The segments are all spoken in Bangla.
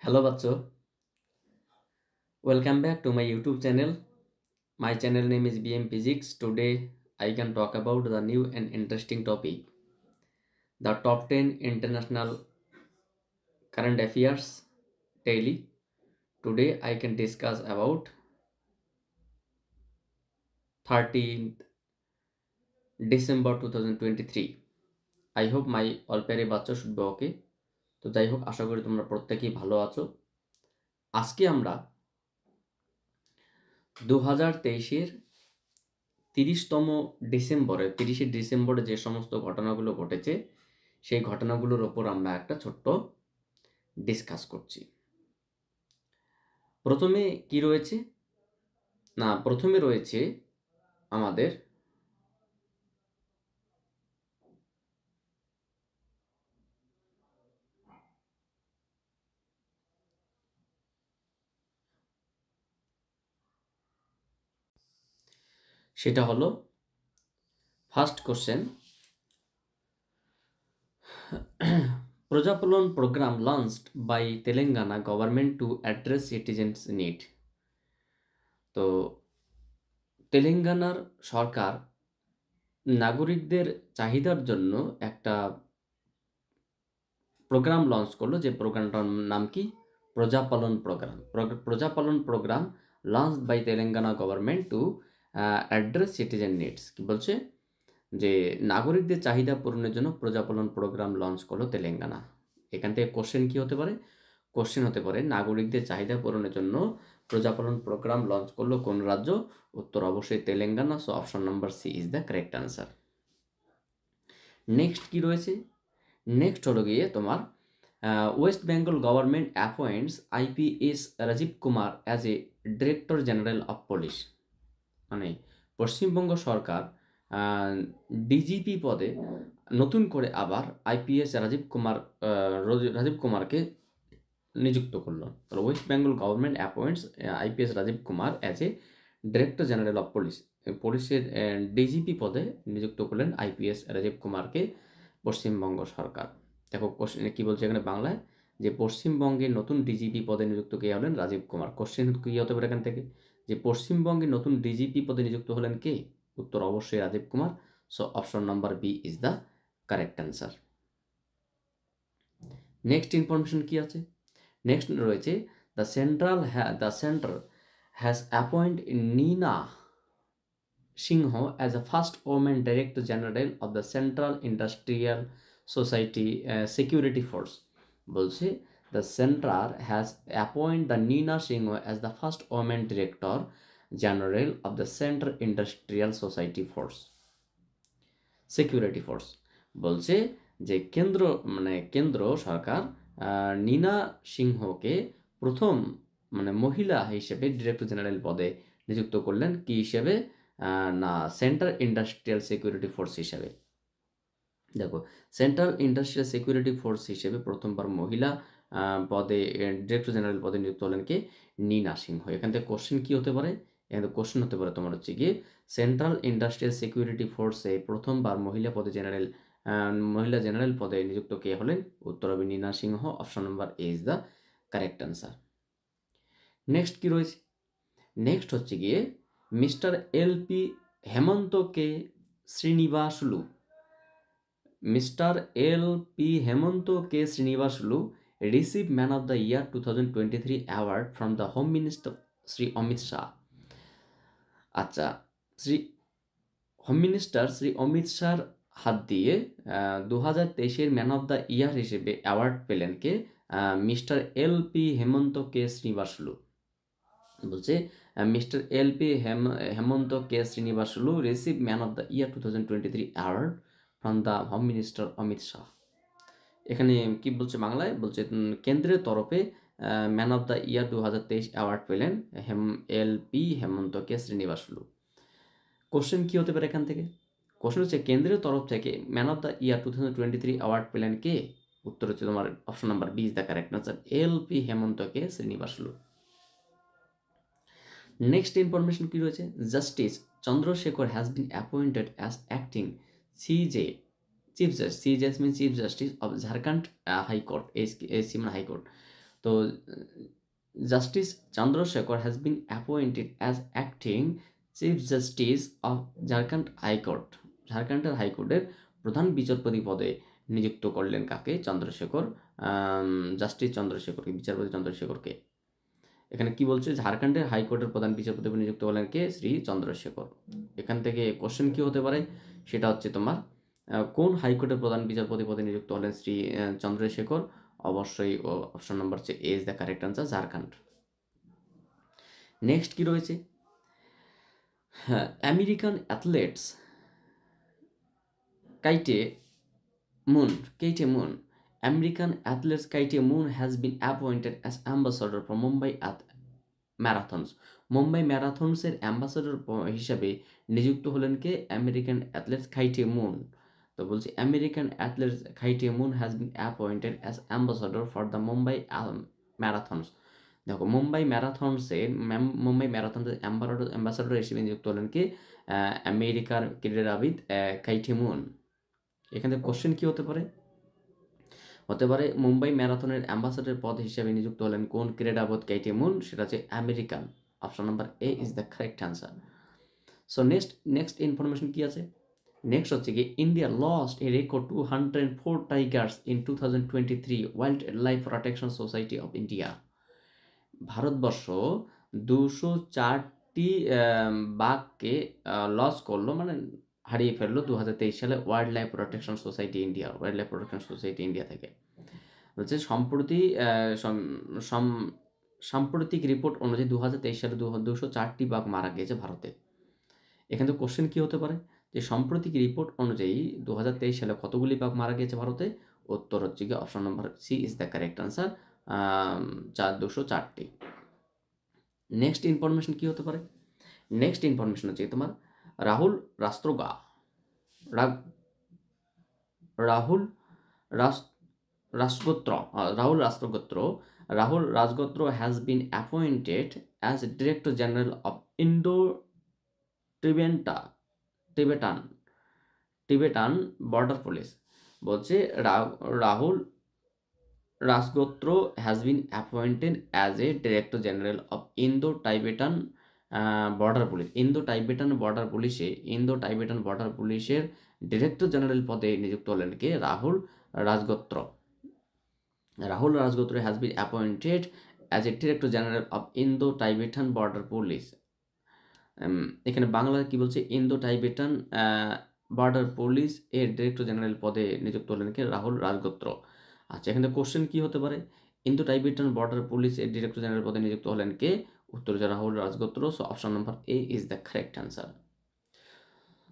Hello bachcho, welcome back to my YouTube channel. My channel name is BM Physics. Today I can talk about the new and interesting topic, the top 10 international current affairs daily. Today I can discuss about 13th December 2023. I hope my all pere bachcho should be okay. তো যাই হোক আশা করি তোমরা প্রত্যেকেই ভালো আছো। আজকে আমরা 2023-এর 30শে ডিসেম্বরে যে সমস্ত ঘটনাগুলো ঘটেছে সেই ঘটনাগুলোর ওপর আমরা একটা ছোট্ট ডিসকাস করছি। প্রথমে কি রয়েছে না, প্রথমে রয়েছে আমাদের সেটা হলো first question, Prajapalana program launched by Telangana government to address citizens need. তো তেলেঙ্গানার সরকার নাগরিকদের চাহিদার জন্য একটা প্রোগ্রাম লঞ্চ করলো, যে প্রোগ্রামটার নাম কি? Prajapalana program. Prajapalana program launch by Telangana government to address citizen needs. কি বলছে? যে নাগরিকদের চাহিদা পূরণের জন্য প্রজাপালন প্রোগ্রাম লঞ্চ করলো তেলেঙ্গানা। এখান থেকে কোশ্চেন কি হতে পারে? কোশ্চেন হতে পারে নাগরিকদের চাহিদা পূরণের জন্য প্রজাপালন প্রোগ্রাম লঞ্চ করলো কোন রাজ্য? উত্তর অবশ্যই Telangana. So option number C is the correct answer. Next কি রয়েছে? নেক্সট হলো গিয়ে তোমার West Bengal government appoints IPS Rajeev Kumar as a director general of police. মানে পশ্চিমবঙ্গ সরকার ডিজিপি পদে নতুন করে আবার আইপিএস রাজীব কুমারকে নিযুক্ত করলো। তাহলে West Bengal government appoints IPS Rajeev Kumar as a director general of police. পুলিশের ডিজিপি পদে নিযুক্ত করলেন আইপিএস রাজীব কুমারকে পশ্চিমবঙ্গ সরকার। দেখো কোশ্চেন কি বলছে এখানে বাংলায়, যে পশ্চিমবঙ্গের নতুন ডিজিপি পদে নিযুক্ত কে হলেন? রাজীব কুমার। কোশ্চেন কি হতে পারে এখান থেকে, যে পশ্চিমবঙ্গের নতুন ডিজিপি পদে নিযুক্ত হলেন কে? উত্তর অবশ্যই Rajiv Kumar. So option number B is the correct answer. Next information কি আছে? নেক্সট রয়েছে the centre has appoint Neena Singh as a first women director general of the Central Industrial Society Security Force. বলছে the centre has appoint the Neena Singh as the first women director general of the Central Industrial Society Force Security Force. বলছে যে কেন্দ্র সরকার নীনা সিংহকে প্রথম মহিলা হিসেবে ডিরেক্টর জেনারেল পদে নিযুক্ত করলেন। কি হিসেবে? না, সেন্ট্রাল ইন্ডাস্ট্রিয়াল সিকিউরিটি ফোর্স হিসেবে। দেখো, সেন্ট্রাল ইন্ডাস্ট্রিয়াল সিকিউরিটি ফোর্স হিসেবে প্রথমবার মহিলা পদে ডিরেক্টর জেনারেল পদে নিযুক্ত হলেন কে? নীনা সিংহ। এখান থেকে কোশ্চেন কি হতে পারে? এখান থেকে কোশ্চেন হতে পারে তোমার হচ্ছে গিয়ে সেন্ট্রাল ইন্ডাস্ট্রিয়াল সিকিউরিটি ফোর্সে প্রথমবার মহিলা জেনারেল পদে নিযুক্ত কে হলেন? উত্তর হবে Neena Singh. Option number A is the correct answer. Next কি রয়েছে? নেক্সট হচ্ছে গিয়ে mister LP Hemant K Srinivasulu. Mister LP Hemant K Srinivasulu receive man of the year 2023 award from the home minister Shri Amit Shah. আচ্ছা, হোম মিনিস্টার শ্রী অমিত শাহর হাত দিয়ে 2023-এর ম্যান অফ দ্য ইয়ার হিসেবে অ্যাওয়ার্ড পেলেন কে? Mister LP Hemant K Srinivasulu. বলছে mister LP Hemant K Srinivasulu receive man of the year 2023 award from the home minister Amit Shah. এখানে কি বলছে বাংলায়? বলছে কেন্দ্রের তরফে man of the year 2023 award পেলেন LP Hemant K Srinivasulu. Question কি হতে পারে এখান থেকে? কোশ্চেন হচ্ছে কেন্দ্রের তরফ থেকে man of the year 2023 award পেলেন কে? উত্তর হচ্ছে তোমার option number B is the correct answer, LP Hemant K Srinivasulu. Next information কি রয়েছে? Justice Chandrashekhar has been appointed as acting Chief Justice of Jharkhand High Court, AC মানে হাইকোর্ট। তো Justice Chandrashekhar has been appointed as acting Chief Justice of Jharkhand High Court. ঝাড়খণ্ডের হাইকোর্টের প্রধান বিচারপতি পদে নিযুক্ত করলেন কাকে? চন্দ্রশেখর, জাস্টিস চন্দ্রশেখরকে, বিচারপতি চন্দ্রশেখরকে। এখানে কি বলছে? ঝাড়খণ্ডের হাইকোর্টের প্রধান বিচারপতি নিযুক্ত হলেন কে? শ্রী চন্দ্রশেখর। এখান থেকে কোশ্চেন কি হতে পারে? সেটা হচ্ছে তোমার কোন হাইকোর্টের প্রধান বিচারপতি পদে নিযুক্ত হলেন শ্রী চন্দ্রশেখর? অবশ্যই অপশন নম্বর হচ্ছে A is the correct answer, Jharkhand. Next কি রয়েছে? American athletes Kaite Moon. American athlete Kaite Moon has been appointed as ambassador for Mumbai Marathons. Mumbai ম্যারাথনসের অ্যাম্বাসাডর হিসাবে নিযুক্ত হলেন কে? American athlete Kaite Moon. তো বলছি American athlete Kaite Moon has been appointed as ambassador for the Mumbai marathons. দেখো মুম্বাই ম্যারাথনসের অ্যাম্বাসাডর হিসেবে নিযুক্ত হলেন কে? আমেরিকার ক্রীড়াবিদ কাইটে মুন। এখানে কোশ্চেন কি হতে পারে? হতে পারে মুম্বাই ম্যারাথনের অ্যাম্বাসাডর পদ হিসেবে নিযুক্ত হলেন কোন ক্রীড়াবিদ? কাইটে মুন। সেটা হচ্ছে American. Option number A is the correct answer. So next information কি আছে? নেক্সট হচ্ছে কি India lost a record 204 tigers in 2023 Wildlife Protection Society of India. Bharatvarsha 204টি বাঘকে লস করলো, মানে হারিয়ে ফেললো 2023 সালে Wildlife Protection Society India থেকে। হচ্ছে সাম্প্রতিক রিপোর্ট অনুযায়ী 2023 সালে 204টি বাঘ মারা গিয়েছে ভারতে। এখানে কোশ্চেন কি হতে পারে? যে সাম্প্রতিক রিপোর্ট অনুযায়ী 2023 সালে কতগুলি বাঘ মারা গিয়েছে ভারতে? উত্তর হচ্ছে কি option number C is the correct answer, 204টি। নেক্সট ইনফরমেশন কি হতে পারে? নেক্সট ইনফরমেশন হচ্ছে তোমার Rahul Rajgotra has been appointed as Director General of Tibetan Border Police। বলছে Rahul Rajgotra has been appointed as a Director General of Indo-Tibetan Border পুলিশের ডিরেক্টর জেনারেল পদে নিযুক্ত হলেন কে? Rahul Rajgotra has been appointed as a director general of Indo Tibetan Border Police. এখানে বাংলায় কি বলছে? ইন্দো-টাইবেটান বর্ডার পুলিশ এর ডিরেক্টর জেনারেল পদে নিযুক্ত হলেন কে? রাহুল রাজগোত্র। আচ্ছা, এখানে কোশ্চেন কি হতে পারে? ইন্দো-টাইবেটান বর্ডার পুলিশ এর ডিরেক্টর জেনারেল পদে নিযুক্ত হলেন কে? উত্তর হচ্ছে Rahul Rajgotra. So option number A is the correct answer.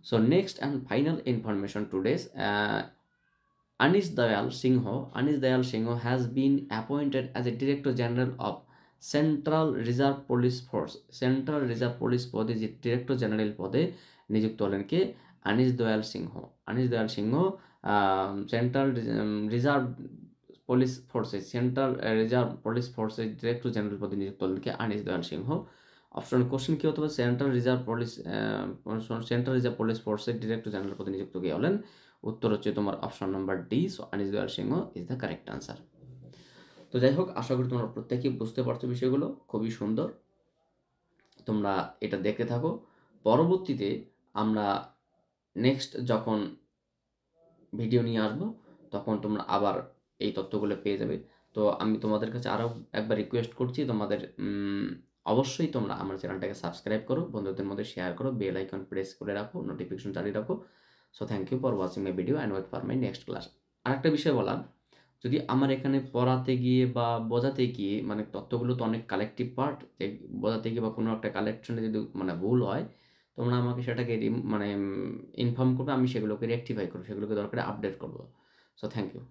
So next and final information today's, Anish Dayal Singh has been appointed as a Director General of Central Reserve Police Force পদে যে ডিরেক্টর জেনারেল পদে নিযুক্ত হলেন কে? আনিশ দয়াল সিংহ। সেন্ট্রাল রিজার্ভ পুলিশ ফোর্সের ডিরেক্টর জেনারেল পদে নিযুক্ত হলেন কে? আনিশ দয়াল সিংহ। অপশন কোশ্চেন কি হতে পারে? সেন্ট্রাল রিজার্ভ পুলিশ ফোর্সের ডিরেক্টর জেনারেল পদে নিযুক্ত কে হলেন? উত্তর হচ্ছে তোমার option number D. So Anish Dayal Singh is the correct answer. তো যাই হোক, আশা করি তোমরা প্রত্যেকেই বুঝতে পারছো বিষয়গুলো, খুবই সুন্দর। তোমরা এটা দেখতে থাকো। পরবর্তীতে আমরা নেক্সট যখন ভিডিও নিয়ে আসবো তখন তোমরা আবার এই তথ্যগুলো পেয়ে যাবে। তো আমি তোমাদের কাছে আরও একবার রিকোয়েস্ট করছি, তোমাদের অবশ্যই তোমরা আমার চ্যানেলটাকে সাবস্ক্রাইব করো, বন্ধুদের মধ্যে শেয়ার করো, বেল আইকন প্রেস করে রাখো, নোটিফিকেশন চালিয়ে রাখো। So thank you for watching my video and wait for my next class. আরেকটা বিষয় বললাম, যদি আমার এখানে পড়াতে গিয়ে বা বোঝাতে গিয়ে, মানে তথ্যগুলো তো অনেক কালেকটিভ পার্ট, বোঝাতে গিয়ে বা কোনো একটা কালেকশনে যদি মানে ভুল হয়, তোমরা আমাকে সেটাকে ইনফর্ম করবে, আমি সেগুলোকে রেকটিফাই করবো, সেগুলোকে দরকারে আপডেট করবো। So thank you.